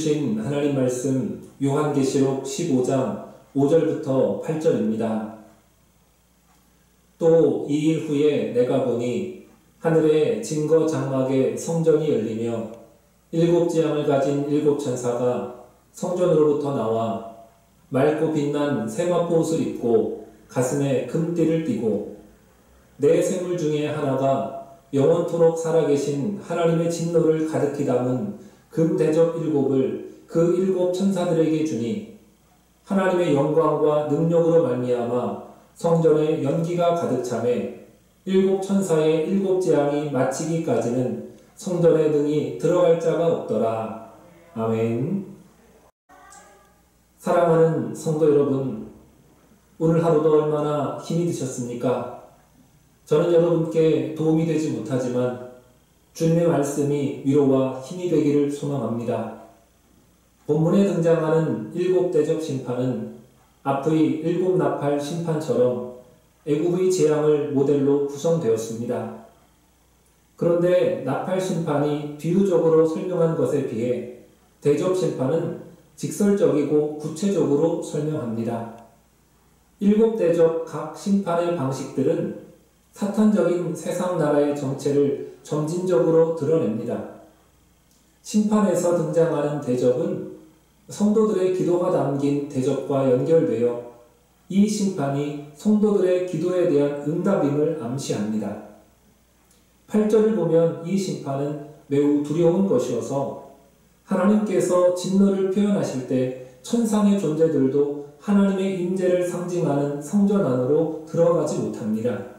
주신 하나님 말씀 요한계시록 15장 5절부터 8절입니다. 또 2일 후에 내가 보니 하늘의 증거 장막에 성전이 열리며 7 재앙을 가진 7 천사가 성전으로부터 나와 맑고 빛난 세마포 옷을 입고 가슴에 금띠를 띠고 네 샘물 중에 하나가 영원토록 살아계신 하나님의 진노를 가득히 담은 금대접 7을 그 7 천사들에게 주니 하나님의 영광과 능력으로 말미암아 성전에 연기가 가득 차매 7 천사의 7 재앙이 마치기까지는 성전에 능히 들어갈 자가 없더라. 아멘. 사랑하는 성도 여러분, 오늘 하루도 얼마나 힘이 드셨습니까? 저는 여러분께 도움이 되지 못하지만 주님의 말씀이 위로와 힘이 되기를 소망합니다. 본문에 등장하는 7 대접 심판은 앞의 7 나팔 심판처럼 애굽의 재앙을 모델로 구성되었습니다. 그런데 나팔 심판이 비유적으로 설명한 것에 비해 대접 심판은 직설적이고 구체적으로 설명합니다. 7 대접 각 심판의 방식들은 사탄적인 세상 나라의 정체를 점진적으로 드러냅니다. 심판에서 등장하는 대접은 성도들의 기도가 담긴 대접과 연결되어 이 심판이 성도들의 기도에 대한 응답임을 암시합니다. 8절을 보면 이 심판은 매우 두려운 것이어서 하나님께서 진노를 표현하실 때 천상의 존재들도 하나님의 임재를 상징하는 성전 안으로 들어가지 못합니다.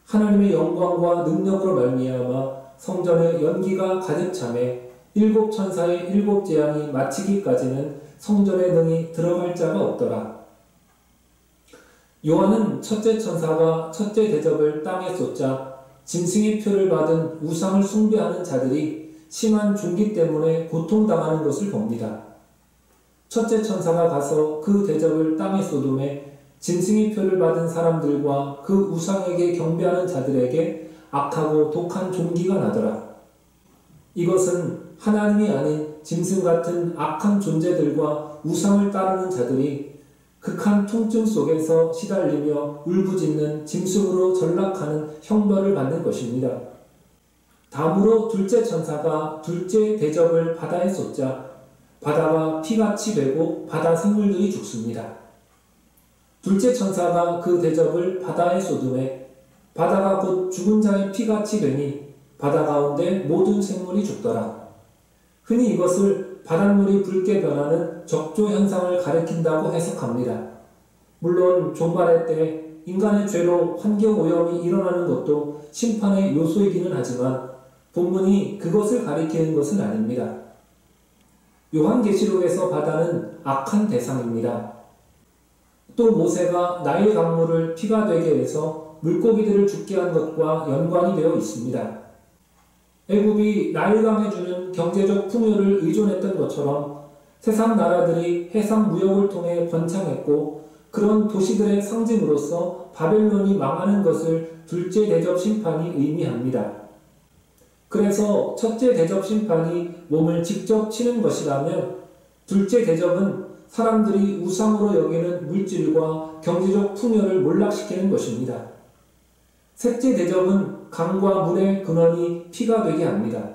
하나님의 영광과 능력으로 말미암아 성전에 연기가 가득 차매 7 천사의 7 재앙이 마치기까지는 성전에 능히 들어갈 자가 없더라. 요한은 첫째 천사가 첫째 대접을 땅에 쏟자 짐승의 표를 받은 우상을 숭배하는 자들이 심한 종기 때문에 고통당하는 것을 봅니다. 첫째 천사가 가서 그 대접을 땅에 쏟음에 짐승의 표를 받은 사람들과 그 우상에게 경배하는 자들에게 악하고 독한 종기가 나더라. 이것은 하나님이 아닌 짐승 같은 악한 존재들과 우상을 따르는 자들이 극한 통증 속에서 시달리며 울부짖는 짐승으로 전락하는 형벌을 받는 것입니다. 다음으로 둘째 천사가 둘째 대접을 바다에 쏟자 바다가 피같이 되고 바다 생물들이 죽습니다. 둘째 천사가 그 대접을 바다에 쏟음에 바다가 곧 죽은 자의 피같이 되니 바다 가운데 모든 생물이 죽더라. 흔히 이것을 바닷물이 붉게 변하는 적조 현상을 가리킨다고 해석합니다. 물론 종말의 때 인간의 죄로 환경오염이 일어나는 것도 심판의 요소이기는 하지만 본문이 그것을 가리키는 것은 아닙니다. 요한계시록에서 바다는 악한 대상입니다. 또 모세가 나일 강물을 피가 되게 해서 물고기들을 죽게 한 것과 연관이 되어 있습니다. 애굽이 나일강에 주는 경제적 풍요를 의존했던 것처럼 세상 나라들이 해상 무역을 통해 번창했고 그런 도시들의 상징으로서 바벨론이 망하는 것을 둘째 대접 심판이 의미합니다. 그래서 첫째 대접 심판이 몸을 직접 치는 것이라면 둘째 대접은 사람들이 우상으로 여기는 물질과 경제적 풍요를 몰락시키는 것입니다. 셋째 대접은 강과 물의 근원이 피가 되게 합니다.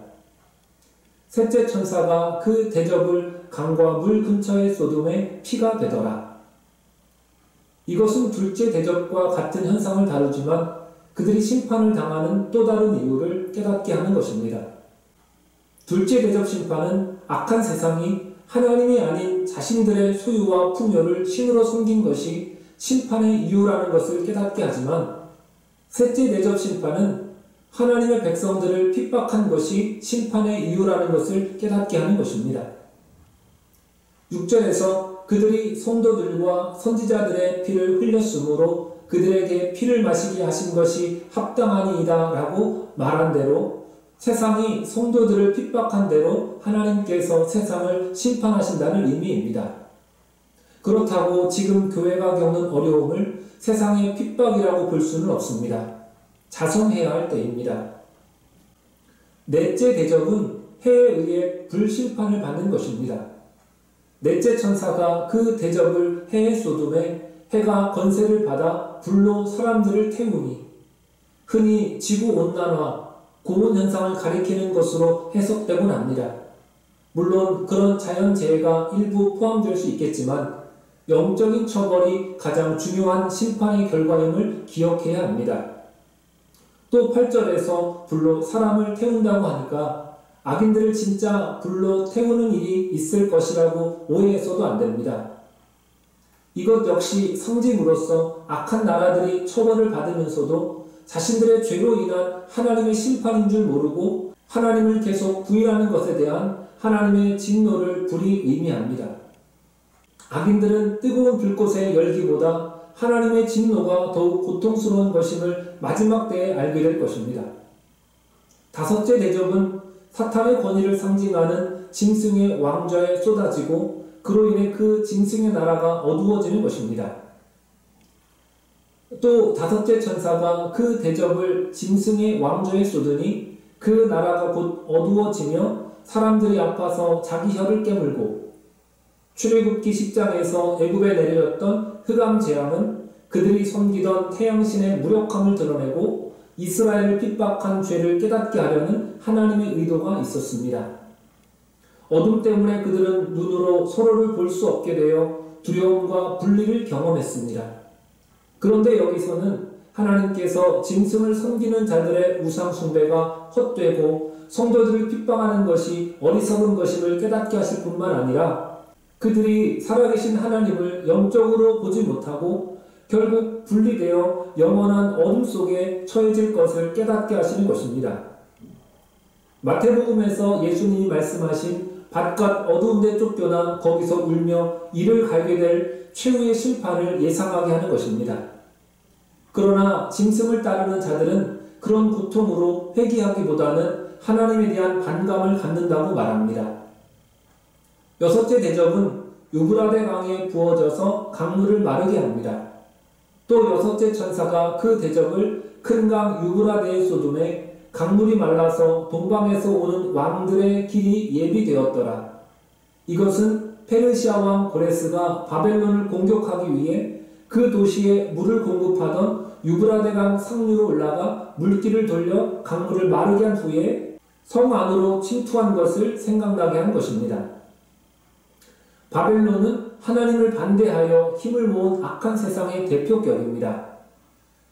셋째 천사가 그 대접을 강과 물 근처에 쏟음에 피가 되더라. 이것은 둘째 대접과 같은 현상을 다루지만 그들이 심판을 당하는 또 다른 이유를 깨닫게 하는 것입니다. 둘째 대접 심판은 악한 세상이 하나님이 아닌 자신들의 소유와 풍요를 신으로 숨긴 것이 심판의 이유라는 것을 깨닫게 하지만 셋째 대접 심판은 하나님의 백성들을 핍박한 것이 심판의 이유라는 것을 깨닫게 하는 것입니다. 6절에서 그들이 성도들과 선지자들의 피를 흘렸으므로 그들에게 피를 마시게 하신 것이 합당하니이다 라고 말한 대로 세상이 성도들을 핍박한 대로 하나님께서 세상을 심판하신다는 의미입니다. 그렇다고 지금 교회가 겪는 어려움을 세상의 핍박이라고 볼 수는 없습니다. 자성해야 할 때입니다. 넷째 대접은 해에 의해 불심판을 받는 것입니다. 넷째 천사가 그 대접을 해에 쏟음에 해가 권세를 받아 불로 사람들을 태우니 흔히 지구온난화, 고온현상을 가리키는 것으로 해석되곤 합니다. 물론 그런 자연재해가 일부 포함될 수 있겠지만 영적인 처벌이 가장 중요한 심판의 결과임을 기억해야 합니다. 또 8절에서 불로 사람을 태운다고 하니까 악인들을 진짜 불로 태우는 일이 있을 것이라고 오해해서도 안 됩니다. 이것 역시 상징으로서 악한 나라들이 처벌을 받으면서도 자신들의 죄로 인한 하나님의 심판인 줄 모르고 하나님을 계속 부인하는 것에 대한 하나님의 진노를 불이 의미합니다. 악인들은 뜨거운 불꽃의 열기보다 하나님의 진노가 더욱 고통스러운 것임을 마지막 때에 알게 될 것입니다. 다섯째 대접은 사탄의 권위를 상징하는 짐승의 왕좌에 쏟아지고 그로 인해 그 짐승의 나라가 어두워지는 것입니다. 또 다섯째 천사가 그 대접을 짐승의 왕좌에 쏟으니 그 나라가 곧 어두워지며 사람들이 아파서 자기 혀를 깨물고 출애굽기 10장에서 애굽에 내려졌던 흑암 재앙은 그들이 섬기던 태양신의 무력함을 드러내고 이스라엘을 핍박한 죄를 깨닫게 하려는 하나님의 의도가 있었습니다. 어둠 때문에 그들은 눈으로 서로를 볼 수 없게 되어 두려움과 분리를 경험했습니다. 그런데 여기서는 하나님께서 짐승을 섬기는 자들의 우상 숭배가 헛되고 성도들을 핍박하는 것이 어리석은 것임을 깨닫게 하실 뿐만 아니라 그들이 살아계신 하나님을 영적으로 보지 못하고 결국 분리되어 영원한 어둠 속에 처해질 것을 깨닫게 하시는 것입니다. 마태복음에서 예수님이 말씀하신 바깥 어두운 데 쫓겨나 거기서 울며 이를 갈게 될 최후의 심판을 예상하게 하는 것입니다. 그러나 짐승을 따르는 자들은 그런 고통으로 회개하기보다는 하나님에 대한 반감을 갖는다고 말합니다. 여섯째 대접은 유브라데 강에 부어져서 강물을 마르게 합니다. 또 여섯째 천사가 그 대접을 큰 강 유브라데에 쏟음에 강물이 말라서 동방에서 오는 왕들의 길이 예비되었더라. 이것은 페르시아 왕 고레스가 바벨론을 공격하기 위해 그 도시에 물을 공급하던 유브라데강 상류로 올라가 물길을 돌려 강물을 마르게 한 후에 성 안으로 침투한 것을 생각나게 한 것입니다. 바벨론은 하나님을 반대하여 힘을 모은 악한 세상의 대표격입니다.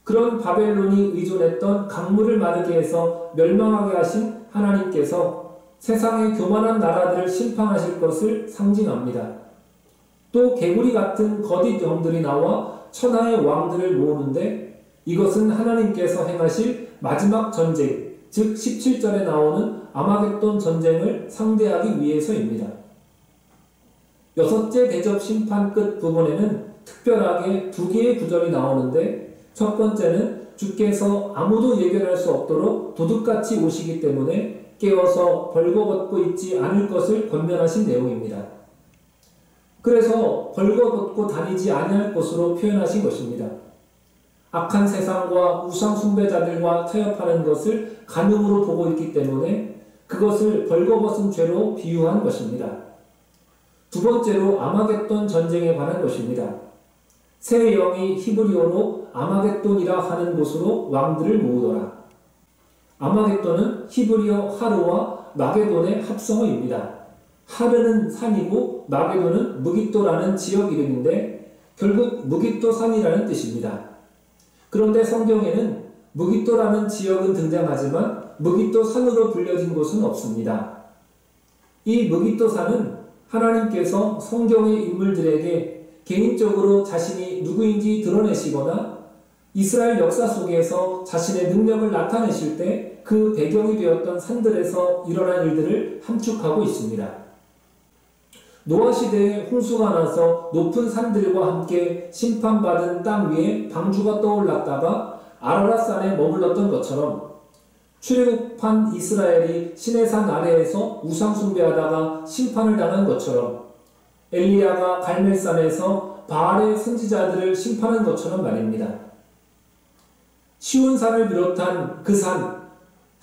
그런 바벨론이 의존했던 강물을 마르게 해서 멸망하게 하신 하나님께서 세상의 교만한 나라들을 심판하실 것을 상징합니다. 또 개구리 같은 거짓 영들이 나와 천하의 왕들을 모으는데 이것은 하나님께서 행하실 마지막 전쟁, 즉 17절에 나오는 아마겟돈 전쟁을 상대하기 위해서입니다. 여섯째 대접 심판 끝 부분에는 특별하게 두 개의 구절이 나오는데 첫 번째는 주께서 아무도 예견할 수 없도록 도둑같이 오시기 때문에 깨어서 벌거벗고 있지 않을 것을 권면하신 내용입니다. 그래서 벌거벗고 다니지 아니할 것으로 표현하신 것입니다. 악한 세상과 우상 숭배자들과 타협하는 것을 간음으로 보고 있기 때문에 그것을 벌거벗은 죄로 비유한 것입니다. 두 번째로 아마겟돈 전쟁에 관한 것입니다. 새 영이 히브리어로 아마겟돈이라 하는 곳으로 왕들을 모으더라. 아마겟돈은 히브리어 하르와 마게돈의 합성어입니다. 하르는 산이고 마게돈은 무깃도라는 지역 이름인데 결국 무깃도 산이라는 뜻입니다. 그런데 성경에는 무깃도라는 지역은 등장하지만 무깃도 산으로 불려진 곳은 없습니다. 이 무깃도 산은 하나님께서 성경의 인물들에게 개인적으로 자신이 누구인지 드러내시거나 이스라엘 역사 속에서 자신의 능력을 나타내실 때 그 배경이 되었던 산들에서 일어난 일들을 함축하고 있습니다. 노아 시대에 홍수가 나서 높은 산들과 함께 심판받은 땅 위에 방주가 떠올랐다가 아라랏산에 머물렀던 것처럼 출애굽한 이스라엘이 시내산 아래에서 우상 숭배하다가 심판을 당한 것처럼 엘리야가 갈멜산에서 바알의 선지자들을 심판한 것처럼 말입니다. 시온산을 비롯한 그 산,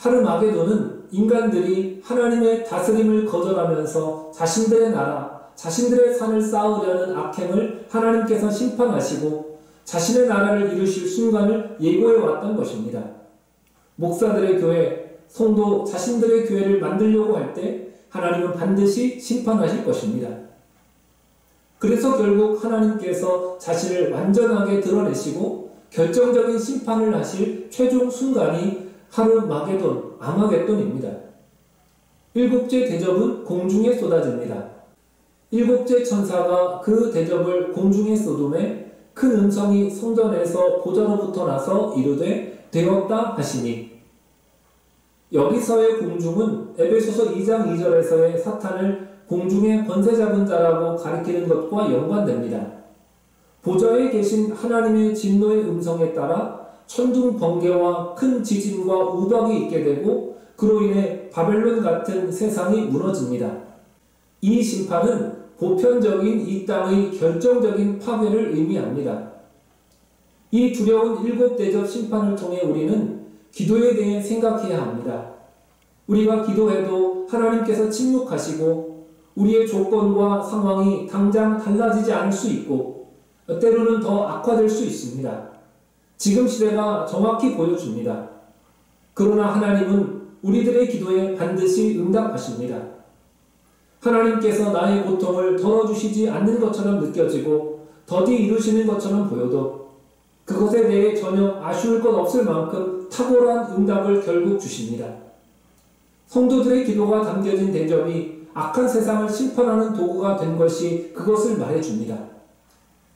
하르마게돈은 인간들이 하나님의 다스림을 거절하면서 자신들의 나라, 자신들의 산을 쌓으려는 악행을 하나님께서 심판하시고 자신의 나라를 이루실 순간을 예고해 왔던 것입니다. 목사들의 교회, 성도 자신들의 교회를 만들려고 할 때 하나님은 반드시 심판하실 것입니다. 그래서 결국 하나님께서 자신을 완전하게 드러내시고 결정적인 심판을 하실 최종 순간이 하르마게돈, 아마겟돈입니다. 일곱째 대접은 공중에 쏟아집니다. 일곱째 천사가 그 대접을 공중에 쏟음에 큰 음성이 성전에서 보좌로부터 나서 이르되 되었다 하시니, 여기서의 공중은 에베소서 2장 2절에서의 사탄을 공중의 권세 잡은 자라고 가리키는 것과 연관됩니다. 보좌에 계신 하나님의 진노의 음성에 따라 천둥 번개와 큰 지진과 우박이 있게 되고 그로 인해 바벨론 같은 세상이 무너집니다. 이 심판은 보편적인 이 땅의 결정적인 파괴를 의미합니다. 이 두려운 일곱 대접 심판을 통해 우리는 기도에 대해 생각해야 합니다. 우리가 기도해도 하나님께서 침묵하시고 우리의 조건과 상황이 당장 달라지지 않을 수 있고 때로는 더 악화될 수 있습니다. 지금 시대가 정확히 보여줍니다. 그러나 하나님은 우리들의 기도에 반드시 응답하십니다. 하나님께서 나의 고통을 덜어주시지 않는 것처럼 느껴지고 더디 이루시는 것처럼 보여도 그것에 대해 전혀 아쉬울 것 없을 만큼 탁월한 응답을 결국 주십니다. 성도들의 기도가 담겨진 대접이 악한 세상을 심판하는 도구가 된 것이 그것을 말해줍니다.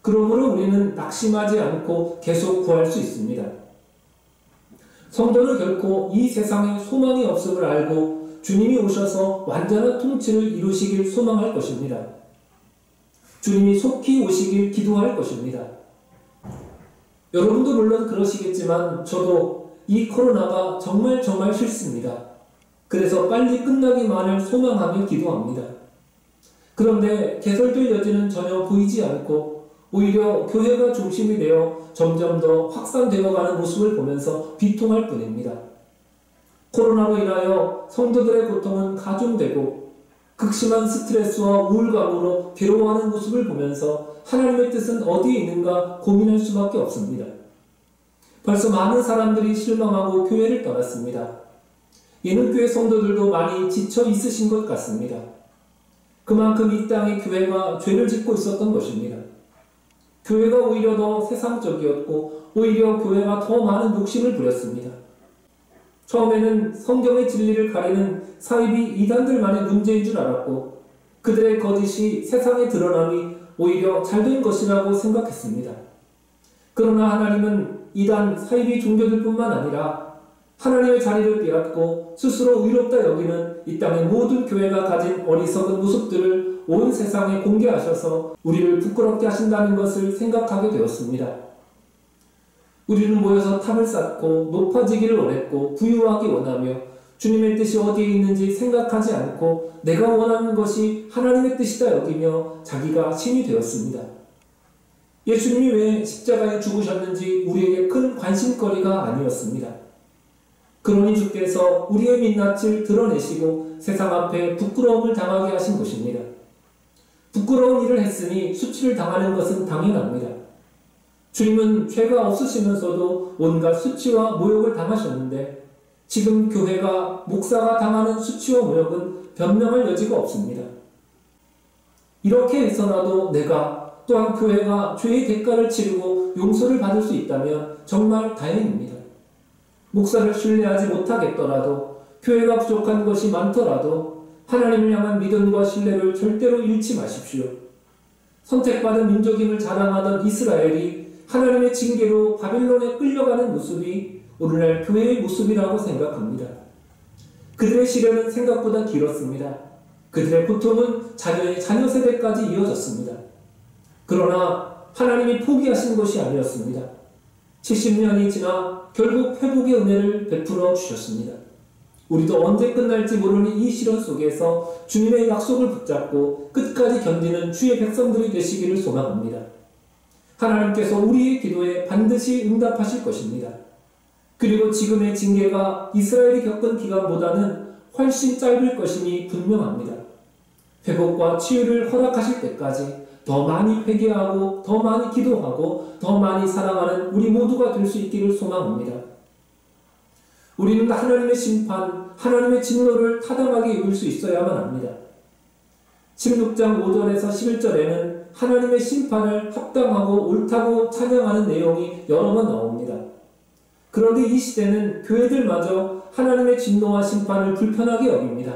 그러므로 우리는 낙심하지 않고 계속 구할 수 있습니다. 성도는 결코 이 세상에 소망이 없음을 알고 주님이 오셔서 완전한 통치를 이루시길 소망할 것입니다. 주님이 속히 오시길 기도할 것입니다. 여러분도 물론 그러시겠지만 저도 이 코로나가 정말 싫습니다. 그래서 빨리 끝나기만을 소망하며 기도합니다. 그런데 개설될 여지는 전혀 보이지 않고 오히려 교회가 중심이 되어 점점 더 확산되어가는 모습을 보면서 비통할 뿐입니다. 코로나로 인하여 성도들의 고통은 가중되고 극심한 스트레스와 우울감으로 괴로워하는 모습을 보면서 하나님의 뜻은 어디에 있는가 고민할 수밖에 없습니다. 벌써 많은 사람들이 실망하고 교회를 떠났습니다. 예능교회 성도들도 많이 지쳐 있으신 것 같습니다. 그만큼 이 땅의 교회가 죄를 짓고 있었던 것입니다. 교회가 오히려 더 세상적이었고 오히려 교회가 더 많은 욕심을 부렸습니다. 처음에는 성경의 진리를 가리는 사이비 이단들만의 문제인 줄 알았고 그들의 거짓이 세상에 드러남이 오히려 잘된 것이라고 생각했습니다. 그러나 하나님은 이단 사이비 종교들 뿐만 아니라 하나님의 자리를 빼앗고 스스로 의롭다 여기는 이 땅의 모든 교회가 가진 어리석은 모습들을 온 세상에 공개하셔서 우리를 부끄럽게 하신다는 것을 생각하게 되었습니다. 우리는 모여서 탑을 쌓고 높아지기를 원했고 부유하기 원하며 주님의 뜻이 어디에 있는지 생각하지 않고 내가 원하는 것이 하나님의 뜻이다 여기며 자기가 신이 되었습니다. 예수님이 왜 십자가에 죽으셨는지 우리에게 큰 관심거리가 아니었습니다. 그러니 주께서 우리의 민낯을 드러내시고 세상 앞에 부끄러움을 당하게 하신 것입니다. 부끄러운 일을 했으니 수치를 당하는 것은 당연합니다. 주님은 죄가 없으시면서도 온갖 수치와 모욕을 당하셨는데 지금 교회가 목사가 당하는 수치와 모욕은 변명할 여지가 없습니다. 이렇게 해서라도 내가 또한 교회가 죄의 대가를 치르고 용서를 받을 수 있다면 정말 다행입니다. 목사를 신뢰하지 못하겠더라도 교회가 부족한 것이 많더라도 하나님을 향한 믿음과 신뢰를 절대로 잃지 마십시오. 선택받은 민족임을 자랑하던 이스라엘이 하나님의 징계로 바빌론에 끌려가는 모습이 오늘날 교회의 모습이라고 생각합니다. 그들의 시련은 생각보다 길었습니다. 그들의 고통은 자녀의 자녀 세대까지 이어졌습니다. 그러나 하나님이 포기하신 것이 아니었습니다. 70년이 지나 결국 회복의 은혜를 베풀어 주셨습니다. 우리도 언제 끝날지 모르는 이 시련 속에서 주님의 약속을 붙잡고 끝까지 견디는 주의 백성들이 되시기를 소망합니다. 하나님께서 우리의 기도에 반드시 응답하실 것입니다. 그리고 지금의 징계가 이스라엘이 겪은 기간보다는 훨씬 짧을 것임이 분명합니다. 회복과 치유를 허락하실 때까지 더 많이 회개하고 더 많이 기도하고 더 많이 사랑하는 우리 모두가 될 수 있기를 소망합니다. 우리는 하나님의 심판, 하나님의 진노를 타당하게 이길 수 있어야만 합니다. 16장 5절에서 11절에는 하나님의 심판을 합당하고 옳다고 찬양하는 내용이 여러 번 나옵니다. 그런데 이 시대는 교회들마저 하나님의 진노와 심판을 불편하게 여깁니다.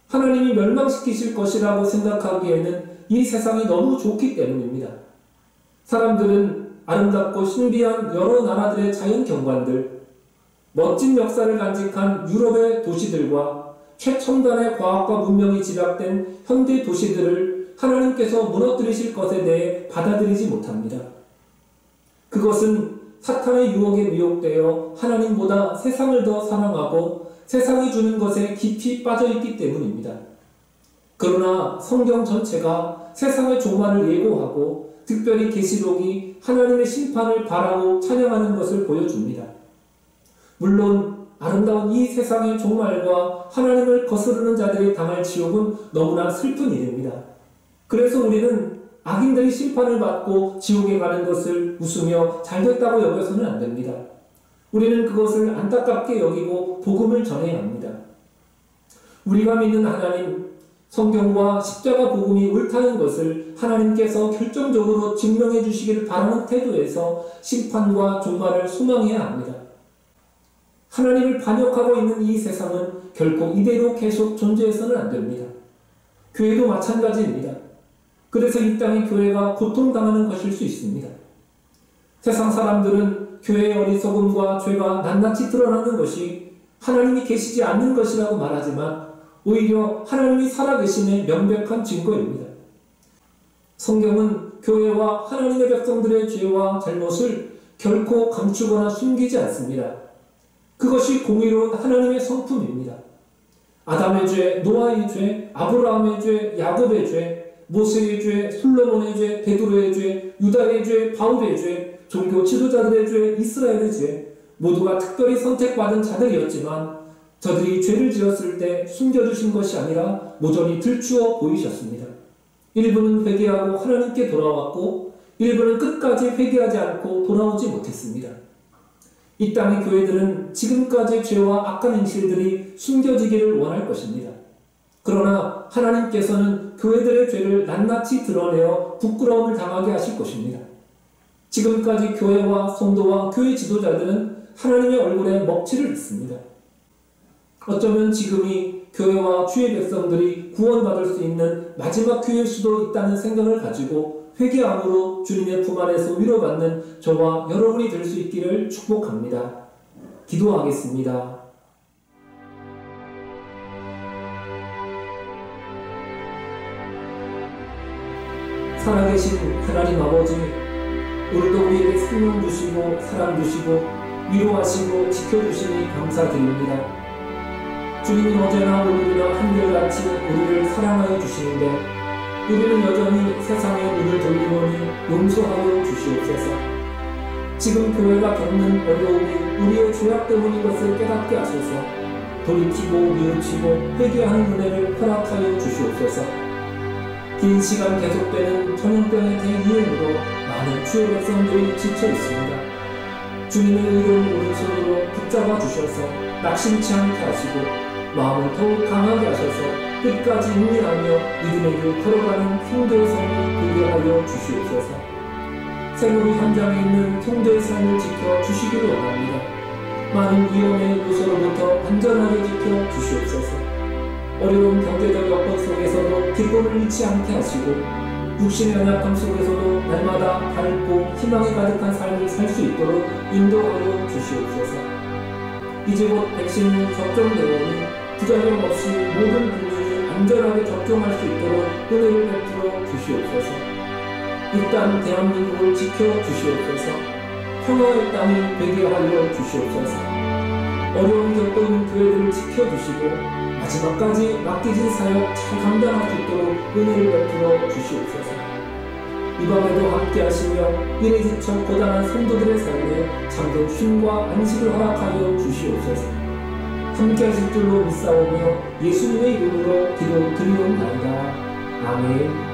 하나님이 멸망시키실 것이라고 생각하기에는 이 세상이 너무 좋기 때문입니다. 사람들은 아름답고 신비한 여러 나라들의 자연 경관들, 멋진 역사를 간직한 유럽의 도시들과 최첨단의 과학과 문명이 집약된 현대 도시들을 하나님께서 무너뜨리실 것에 대해 받아들이지 못합니다. 그것은 사탄의 유혹에 미혹되어 하나님보다 세상을 더 사랑하고 세상이 주는 것에 깊이 빠져있기 때문입니다. 그러나 성경 전체가 세상의 종말을 예고하고 특별히 계시록이 하나님의 심판을 바라고 찬양하는 것을 보여줍니다. 물론 아름다운 이 세상의 종말과 하나님을 거스르는 자들이 당할 지옥은 너무나 슬픈 일입니다. 그래서 우리는 악인들이 심판을 받고 지옥에 가는 것을 웃으며 잘됐다고 여겨서는 안 됩니다. 우리는 그것을 안타깝게 여기고 복음을 전해야 합니다. 우리가 믿는 하나님, 성경과 십자가 복음이 옳다는 것을 하나님께서 결정적으로 증명해 주시기를 바라는 태도에서 심판과 종말을 소망해야 합니다. 하나님을 반역하고 있는 이 세상은 결코 이대로 계속 존재해서는 안 됩니다. 교회도 마찬가지입니다. 그래서 이 땅의 교회가 고통당하는 것일 수 있습니다. 세상 사람들은 교회의 어리석음과 죄가 낱낱이 드러나는 것이 하나님이 계시지 않는 것이라고 말하지만 오히려 하나님이 살아계심의 명백한 증거입니다. 성경은 교회와 하나님의 백성들의 죄와 잘못을 결코 감추거나 숨기지 않습니다. 그것이 공의로운 하나님의 성품입니다. 아담의 죄, 노아의 죄, 아브라함의 죄, 야곱의 죄, 모세의 죄, 솔로몬의 죄, 베드로의 죄, 유다의 죄, 바울의 죄, 종교 지도자들의 죄, 이스라엘의 죄, 모두가 특별히 선택받은 자들이었지만 저들이 죄를 지었을 때 숨겨주신 것이 아니라 모조리 들추어 보이셨습니다. 일부는 회개하고 하나님께 돌아왔고 일부는 끝까지 회개하지 않고 돌아오지 못했습니다. 이 땅의 교회들은 지금까지 죄와 악한 행실들이 숨겨지기를 원할 것입니다. 그러나 하나님께서는 교회들의 죄를 낱낱이 드러내어 부끄러움을 당하게 하실 것입니다. 지금까지 교회와 성도와 교회 지도자들은 하나님의 얼굴에 먹칠을 했습니다. 어쩌면 지금이 교회와 주의 백성들이 구원받을 수 있는 마지막 기회일 수도 있다는 생각을 가지고 회개함으로 주님의 품 안에서 위로받는 저와 여러분이 될 수 있기를 축복합니다. 기도하겠습니다. 살아계신 하나님 아버지, 오늘도 우리에게 생명 주시고 사랑 주시고 위로하시고 지켜주시니 감사드립니다. 주님은 어제나 오늘이나 한결같이 우리를 사랑하여 주시는데 우리는 여전히 세상의 눈을 돌리노니 용서하여 주시옵소서. 지금 교회가 겪는 어려움이 우리의 죄악 때문인 것을 깨닫게 하소서. 돌이키고 뉘우치고 회개하는 은혜를 허락하여 주시옵소서. 긴 시간 계속되는 전염병의 대유행으로 많은 주의 백성들이 지쳐 있습니다. 주님의 의로운 오른손으로 붙잡아 주셔서 낙심치 않게 하시고 마음을 더욱 강하게 하셔서 끝까지 인내하며 믿음의 길 걸어가는 형제의 삶이 되게 하여 주시옵소서. 생으로 현장에 있는 형제의 삶을 지켜 주시기를 원합니다. 많은 위험의 요소로부터 안전하게 지켜 주시옵소서. 어려운 경제적 여건 속에서도 기쁨을 잃지 않게 하시고 육신의 연약함 속에서도 날마다 밝고 희망이 가득한 삶을 살 수 있도록 인도하여 주시옵소서. 이제 곧 백신 접종되오니 부작용 없이 모든 국민이 안전하게 접종할 수 있도록 은혜를 베풀어 주시옵소서. 일단 대한민국을 지켜주시옵소서. 평화의 땅을 되게 하여 주시옵소서. 어려움 겪고 있는 교회들을 지켜주시고 마지막까지 맡기진 사역 잘 감당할 수 있도록 은혜를 베풀어 주시옵소서. 이 밤에도 함께 하시며 일에 지쳐 고단한 성도들의 삶에 참된 쉼과 안식을 허락하여 주시옵소서. 함께 하실 줄로 믿사오며 예수님의 이름으로 기도 드리옵나이다. 아멘.